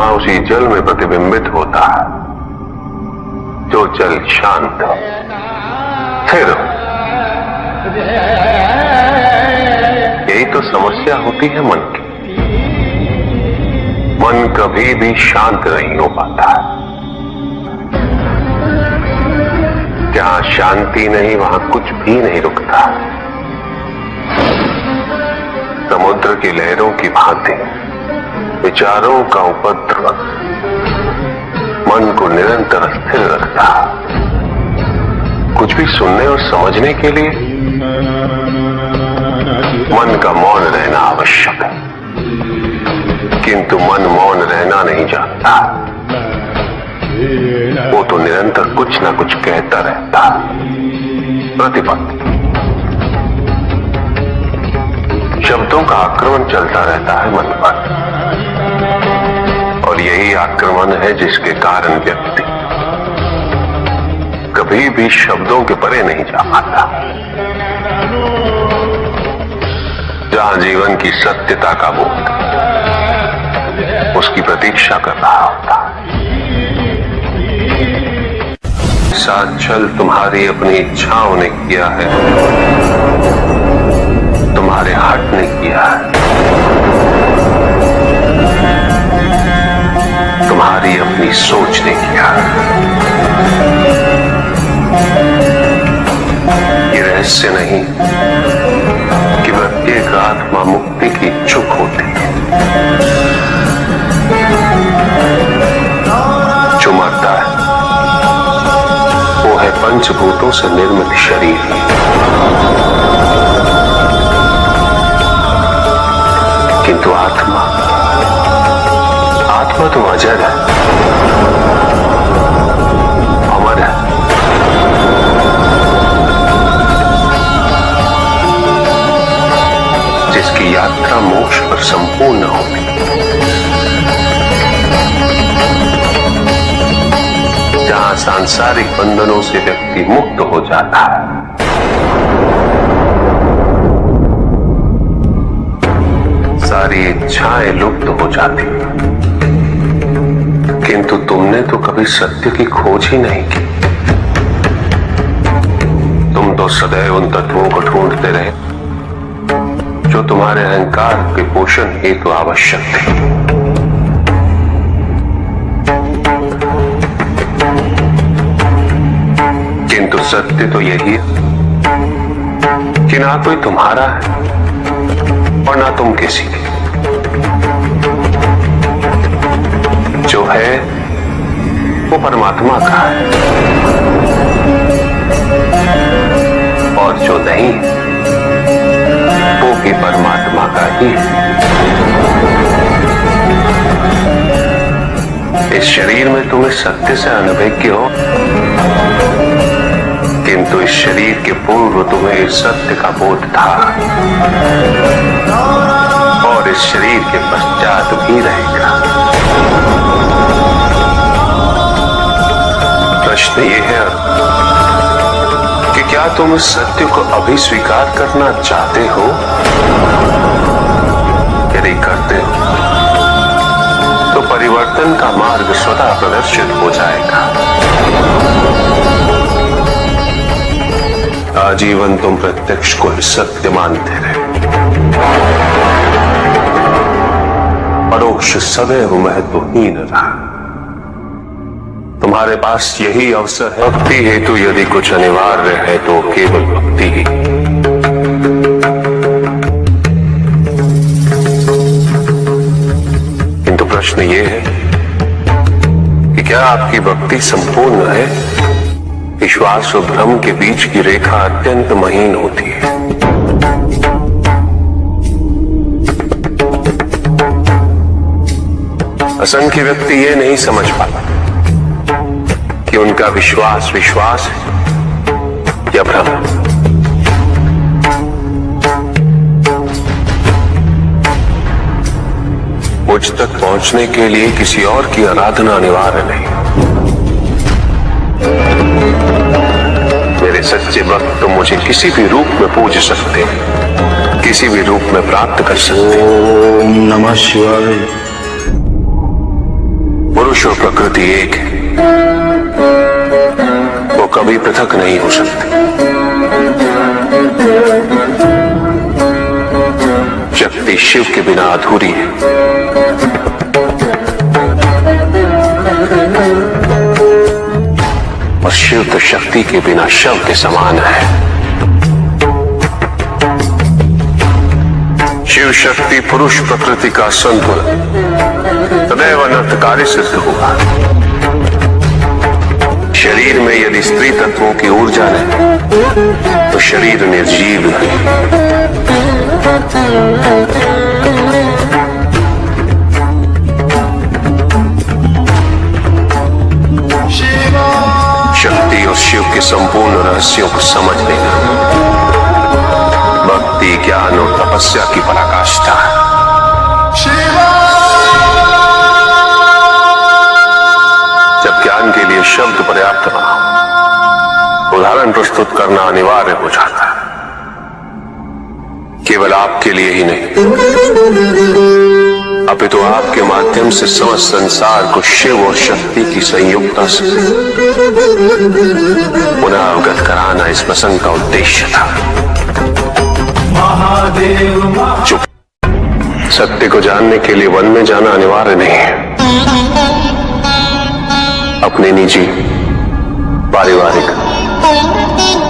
चंद्रमा उसी जल में प्रतिबिंबित होता है जो जल शांत है। फिर यही तो समस्या होती है मन की। मन कभी भी शांत नहीं हो पाता है। जहां शांति नहीं वहां कुछ भी नहीं रुकता। समुद्र की लहरों की भांति विचारों का उपद्रव मन को निरंतर स्थिर रखता। कुछ भी सुनने और समझने के लिए मन का मौन रहना आवश्यक है, किंतु मन मौन रहना नहीं जानता। वो तो निरंतर कुछ ना कुछ कहता रहता, प्रतिपद शब्दों का आक्रमण चलता रहता है मन पर, और यही आक्रमण है जिसके कारण व्यक्ति कभी भी शब्दों के परे नहीं जा पाता। जहां जीवन की सत्यता का बोध उसकी प्रतीक्षा कर रहा होता। साथ छल तुम्हारी अपनी इच्छाओं ने किया है, तुम्हारे हट ने किया है, तुम्हारी अपनी सोच ने किया है। ये रहस्य नहीं कि प्रत्येक आत्मा मुक्ति की इच्छुक होती है। जो मरता है वो है पंचभूतों से निर्मित शरीर। किंतु आत्मा तो अजर है, अमर है। जिसकी यात्रा मोक्ष पर संपूर्ण होगी। जहां सांसारिक बंधनों से व्यक्ति मुक्त हो जाता है, सारी इच्छाएं लुप्त हो जाती। किंतु तुमने तो कभी सत्य की खोज ही नहीं की। तुम तो सदैव उन तत्वों को ढूंढते रहे जो तुम्हारे अहंकार के पोषण हेतु आवश्यक थे। किंतु सत्य तो यही है कि ना कोई तुम्हारा है और ना तुम किसी के। जो है वो परमात्मा का है, और जो नहीं वो भी परमात्मा का ही है। इस शरीर में तुम इस सत्य से अनभिज्ञ हो, किंतु इस शरीर के पूर्व तुम्हें इस सत्य का बोध था, और इस शरीर के पश्चात भी रहेगा। प्रश्न ये है कि क्या तुम इस सत्य को अभी स्वीकार करना चाहते हो? यदि करते हो तो परिवर्तन का मार्ग स्वतः प्रदर्शित हो जाएगा। आजीवन तुम प्रत्यक्ष को सत्य मानते रहे, परोक्ष सदैव महत्वहीन रहा। तुम्हारे पास यही अवसर है। भक्ति हेतु यदि कुछ अनिवार्य है तो केवल भक्ति ही। किंतु प्रश्न ये है कि क्या आपकी भक्ति संपूर्ण है? विश्वास और भ्रम के बीच की रेखा अत्यंत महीन होती है। असंख्य व्यक्ति ये नहीं समझ पाते कि उनका विश्वास विश्वास है या भ्रम। मुझ तक पहुंचने के लिए किसी और की आराधना अनिवार्य नहीं। मेरे सच्चे भक्त तो मुझे किसी भी रूप में पूज सकते हैं, किसी भी रूप में प्राप्त कर सकते हैं। ओम नमः शिवाय। पुरुष और प्रकृति एक है, वो कभी पृथक नहीं हो सकते। शक्ति शिव के बिना अधूरी है, और शिव तो शक्ति के बिना शव के समान है। शिव शक्ति पुरुष प्रकृति का संतुलन सदैव अनर्थकारी सिद्ध होगा। शरीर में यदि स्त्री तत्वों की ऊर्जा नहीं तो शरीर निर्जीव नहीं। शक्ति और शिव के संपूर्ण रहस्यों को समझ लेना भक्ति, ज्ञान और तपस्या की पराकाष्ठा है। जब ज्ञान के लिए शब्द पर्याप्त ना हो, उदाहरण प्रस्तुत करना अनिवार्य हो जाता है, केवल आपके लिए ही नहीं अपितु आपके माध्यम से समस्त संसार को शिव और शक्ति की संयुक्ता से पुनः अवगत कराना इस प्रसंग का उद्देश्य था। चुप। सत्य को जानने के लिए वन में जाना अनिवार्य नहीं है। अपने निजी, पारिवारिक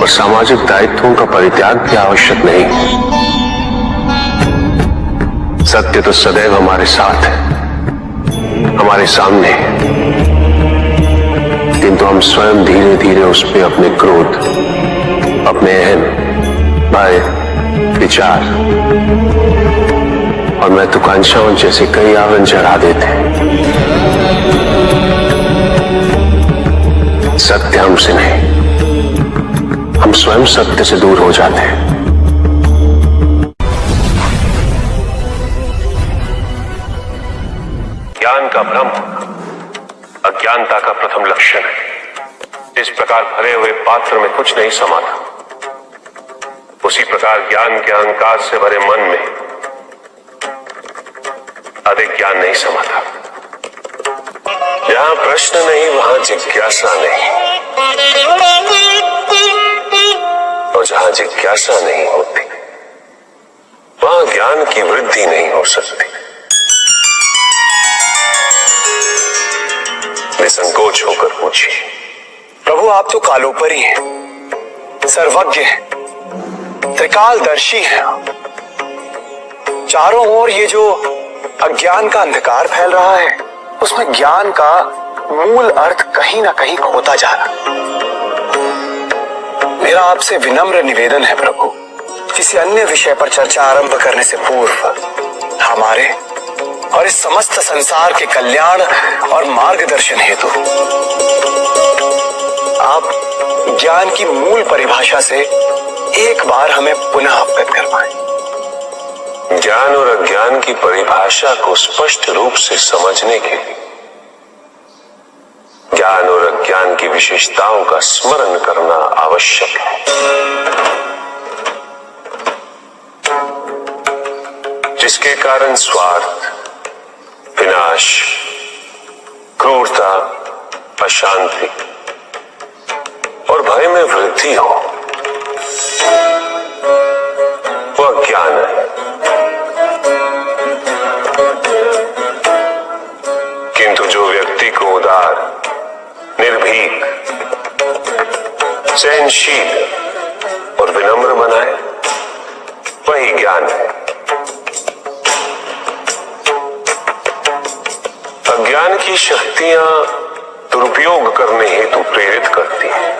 और सामाजिक दायित्वों का परित्याग भी आवश्यक नहीं। सत्य तो सदैव हमारे साथ है, हमारे सामने है, किंतु हम स्वयं धीरे धीरे उस पर अपने क्रोध, अपने अहम, भय, विचार और महत्वाकांक्षाओं जैसे कई आवरण चढ़ा देते हैं। सत्य हमसे नहीं, हम स्वयं सत्य से दूर हो जाते हैं। ज्ञान का भ्रम अज्ञानता का प्रथम लक्षण है। इस प्रकार भरे हुए पात्र में कुछ नहीं समा था, उसी प्रकार ज्ञान के अहंकार से भरे मन में अधिक ज्ञान नहीं समा था। जहां प्रश्न नहीं वहां जिज्ञासा नहीं, और जहां जिज्ञासा नहीं होती वहां ज्ञान की वृद्धि नहीं हो सकती। निसंकोच होकर पूछिए, प्रभु आप तो कालोपरी हैं, सर्वज्ञ हैं, त्रिकालदर्शी हैं। चारों ओर ये जो अज्ञान का अंधकार फैल रहा है उसमें ज्ञान का मूल अर्थ कहीं ना कहीं खोता जा रहा। मेरा आपसे विनम्र निवेदन है प्रभु, किसी अन्य विषय पर चर्चा आरंभ करने से पूर्व हमारे और इस समस्त संसार के कल्याण और मार्गदर्शन हेतु आप ज्ञान की मूल परिभाषा से एक बार हमें पुनः अवगत करवाएं। ज्ञान और अज्ञान की परिभाषा को स्पष्ट रूप से समझने के लिए ज्ञान और अज्ञान की विशेषताओं का स्मरण करना आवश्यक है, जिसके कारण स्वार्थ, विनाश, क्रूरता, अशांति और भय में वृद्धि हो, वो अज्ञान है। किंतु जो व्यक्ति को उदार, निर्भीक, सहनशील और विनम्र बनाए वही ज्ञान है। अज्ञान की शक्तियां दुरुपयोग करने हेतु प्रेरित करती हैं,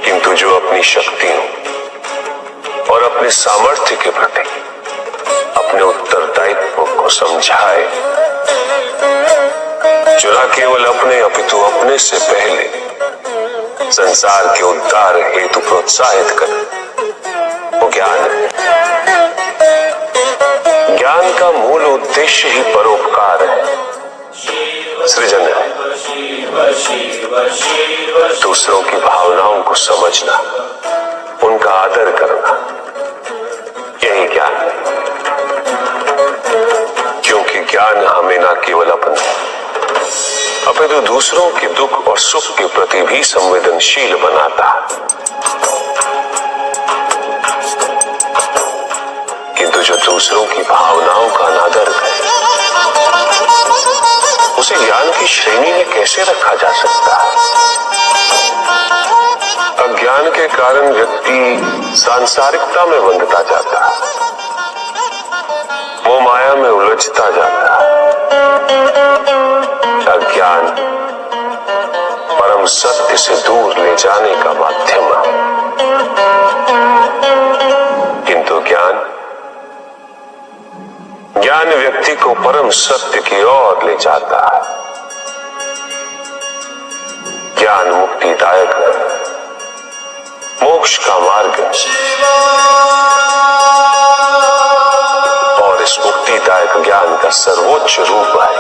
किंतु जो अपनी शक्तियों और अपने सामर्थ्य के प्रति अपने उत्तरदायित्व को समझाए, जो न केवल अपने अपितु अपने से पहले संसार के उद्धार हेतु प्रोत्साहित करे, वो ज्ञान है। ज्ञान का मूल उद्देश्य ही परोपकार है, सृजन है। दूसरों की भावनाओं को समझना, उनका आदर करना, यही ज्ञान है। क्योंकि ज्ञान हमें न न केवल अपने अपितु दूसरों के दुख और सुख के प्रति भी संवेदनशील बनाता। किंतु जो दूसरों की भावनाओं का अनादर करे उसे ज्ञान की श्रेणी में कैसे रखा जा सकता है? अज्ञान के कारण व्यक्ति सांसारिकता में बंधता जाता है, मोह माया में उलझता जाता है। अज्ञान परम सत्य से दूर ले जाने का माध्यम है, किंतु ज्ञान व्यक्ति को परम सत्य की ओर ले जाता है। ज्ञान मुक्तिदायक है, मोक्ष का मार्ग है और इस मुक्तिदायक ज्ञान का सर्वोच्च रूप है